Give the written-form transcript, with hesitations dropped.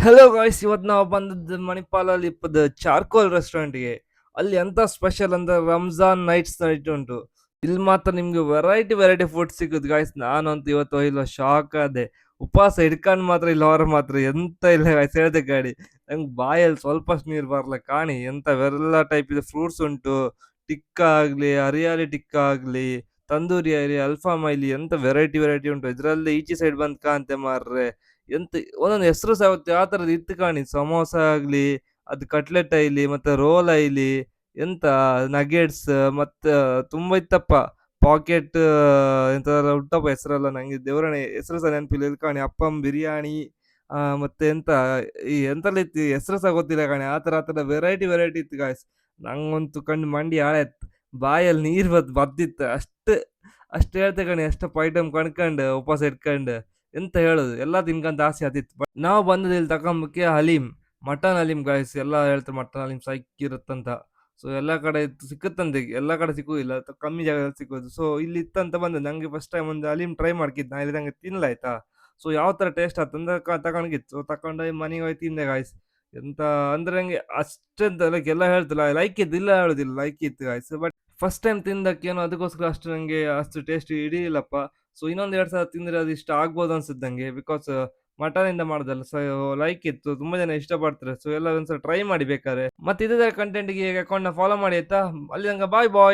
Hello guys, ಇವತ್ತು ನಾವು ಬಂದದ್ದು ಮಣಿಪಾಲಲ್ಲಿ ಇಪ್ಪದ ಚಾರ್ಕೋಲ್ ರೆಸ್ಟೋರೆಂಟ್ಗೆ. ಅಲ್ಲಿ ಎಂತ ಸ್ಪೆಷಲ್ ಅಂದ್ರೆ ರಂಜಾನ್ ನೈಟ್ ಉಂಟು. ಇಲ್ಲಿ ಮಾತ್ರ ನಿಮ್ಗೆ ವೆರೈಟಿ ವೆರೈಟಿ ಫುಡ್ ಸಿಗುತ್ತೆ ಗಾಯ್ಸ್. ನಾನಂತೂ ಇವತ್ತು ಇಲ್ಲ ಶಾಕ್ ಆದೆ. ಉಪವಾಸ ಹಿಡ್ಕೊಂಡು ಮಾತ್ರ ಇಲ್ಲ ಹೊರ ಮಾತ್ರ ಎಂತ ಇಲ್ಲ ಗಾಯ್ಸ್, ಹೇಳ್ದೆ ಗಾಡಿ. ನಂಗೆ ಬಾಯಲ್ಲಿ ಸ್ವಲ್ಪ ನೀರು ಬರ್ಲ ಕಾಣಿ. ಎಂತ ಟೈಪ್ ಇದೆ ಫ್ರೂಟ್ಸ್ ಉಂಟು. ಟಿಕ್ಕಾ ಆಗ್ಲಿ, ಹರಿಯಾಲಿ ಟಿಕ್ಕಾ ಆಗ್ಲಿ, ತಂದೂರಿ ಆಗ್ಲಿ, ಅಲ್ಫಾಮ್ ಆಗ್ಲಿ, ಎಂತ ವೆರೈಟಿ ವೆರೈಟಿ ಉಂಟು. ಇದ್ರಲ್ಲಿ ಈಚೆ ಸೈಡ್ ಬಂದ್ ಕಾಂತೆ ಮಾರ್ರೆ. ಎಂತ ಒಂದೊಂದು ಹೆಸರು ಸಹ ಯಾವ ಥರದ್ದು ಇತ್ತು ಕಾಣಿ. ಸಮೋಸ ಆಗ್ಲಿ, ಅದು ಕಟ್ಲೆಟ್ ಆಯ್ಲಿ, ಮತ್ತೆ ರೋಲ್ ಆಯ್ಲಿ, ಎಂತ ನಗೆಟ್ಸ್, ಮತ್ತೆ ತುಂಬಾ ಇತ್ತಪ್ಪ. ಪಾಕೆಟ್ ಎಂತ ಉಂಟಪ್ಪ ಹೆಸರೆಲ್ಲ, ನಂಗೆ ದೇವರನೆ ಹೆಸರು ಸಹ ನೆನಪಿಲ್ಲ. ಇಲ್ಲಿ ಕಾಣಿ ಅಪ್ಪಂ ಬಿರಿಯಾನಿ, ಮತ್ತೆ ಎಂತ ಈ ಎಂತೆಲ್ಲ ಇತ್ತು ಹೆಸರು ಸಹ ಗೊತ್ತಿಲ್ಲ ಕಾಣಿ. ಆ ಥರ ವೆರೈಟಿ ವೆರೈಟಿ ಇತ್ತು ಗಾಯ್ಸ್. ನಂಗಂತೂ ಕಣ್ಣು ಮಂಡಿ ಹಾಳಾಯ್ತು. ಬಾಯಲ್ಲಿ ನೀರು ಬರ್ದಿತ್ತು ಅಷ್ಟು. ಅಷ್ಟು ಹೇಳ್ತೆ ಕಣಿ, ಅಷ್ಟಪ್ಪ ಐಟಮ್ ಕಣ್ಕಂಡು ಉಪವಾಸ ಇಟ್ಕಂಡು ಎಂತ ಹೇಳುದು, ಎಲ್ಲ ತಿನ್ಕಂತ ಆಸೆ ಆತಿತ್ತು. ಬಟ್ ನಾವು ಬಂದದ್ದು ಇಲ್ಲಿ ತಕೊಂಬಕ್ಕೆ ಹಲೀಮ್, ಮಟನ್ ಹಲೀಮ್ ಗಾಯ್ಸ್. ಎಲ್ಲ ಹೇಳ್ತಾರೆ ಮಟನ್ ಹಲೀಮ್ ಸೈಕ್ಕಿರುತ್ತಂತ. ಸೊ ಎಲ್ಲ ಕಡೆ ಸಿಕ್ಕತ್ತಂತೆ, ಎಲ್ಲ ಕಡೆ ಸಿಕ್ಕುದಿಲ್ಲ, ಕಮ್ಮಿ ಜಾಗದಲ್ಲಿ ಸಿಕ್ಕೋದು. ಸೊ ಇಲ್ಲಿ ಇತ್ತಂತ ಬಂದೆ. ನಂಗೆ ಫಸ್ಟ್ ಟೈಮ್ ಒಂದು ಹಲೀಮ್ ಟ್ರೈ ಮಾಡ್ಕಿದ್ದು. ನಾ ಇಲ್ಲಿ ನಂಗೆ ತಿನ್ಲ ಆಯ್ತಾ. ಸೊ ಯಾವ ತರ ಟೇಸ್ಟ್ ಆತಂದ್ರೆ ತಗೊಂಡಿತ್ತು. ಸೊ ತಗೊಂಡು ಮನೆಗೆ ಹೋಗಿ ತಿಂದೆ ಗಾಯ್ಸ್. ಎಂತ ಅಂದ್ರೆ ನಂಗೆ ಅಷ್ಟಂತ ಲೈಕ್ ಎಲ್ಲ ಹೇಳ್ತಿಲ್ಲ, ಲೈಕ್ ಇತ್ತು, ಇಲ್ಲ ಹೇಳುದಿಲ್ಲ, ಲೈಕ್ ಇತ್ತು ಗಾಯ್ಸ್. ಬಟ್ ಫಸ್ಟ್ ಟೈಮ್ ತಿಂದಕ್ಕೇನೋ ಅದಕ್ಕೋಸ್ಕರ ಅಷ್ಟು ನಂಗೆ ಅಷ್ಟು ಟೇಸ್ಟ್ ಹಿಡಿಯಿಲ್ಲಪ್ಪ. ಸೊ ಇನ್ನೊಂದ್ ಎರಡ್ ಸಲ ತಿಂದ್ರೆ ಅದು ಇಷ್ಟ ಆಗ್ಬೋದು ಅನ್ಸುತ್ತೆ ನಂಗೆ. ಬಿಕಾಸ್ ಮಟನ್ ಇಂದ ಮಾಡೋದಲ್ಲ. ಸೊ ಲೈಕ್ ಇತ್ತು, ತುಂಬಾ ಜನ ಇಷ್ಟಪಡ್ತಾರೆ. ಸೊ ಎಲ್ಲ ಒಂದ್ಸಲ ಟ್ರೈ ಮಾಡಿ ಬೇಕಾದ್ರೆ. ಮತ್ತೆ ಇದೇ ಕಂಟೆಂಟ್ಗೆ ಅಕೌಂಟ್ ನ ಫಾಲೋ ಮಾಡಿ ಆಯ್ತಾ. ಅಲ್ಲಿ ನಂಗೆ ಬಾಯ್ ಬಾಯ್.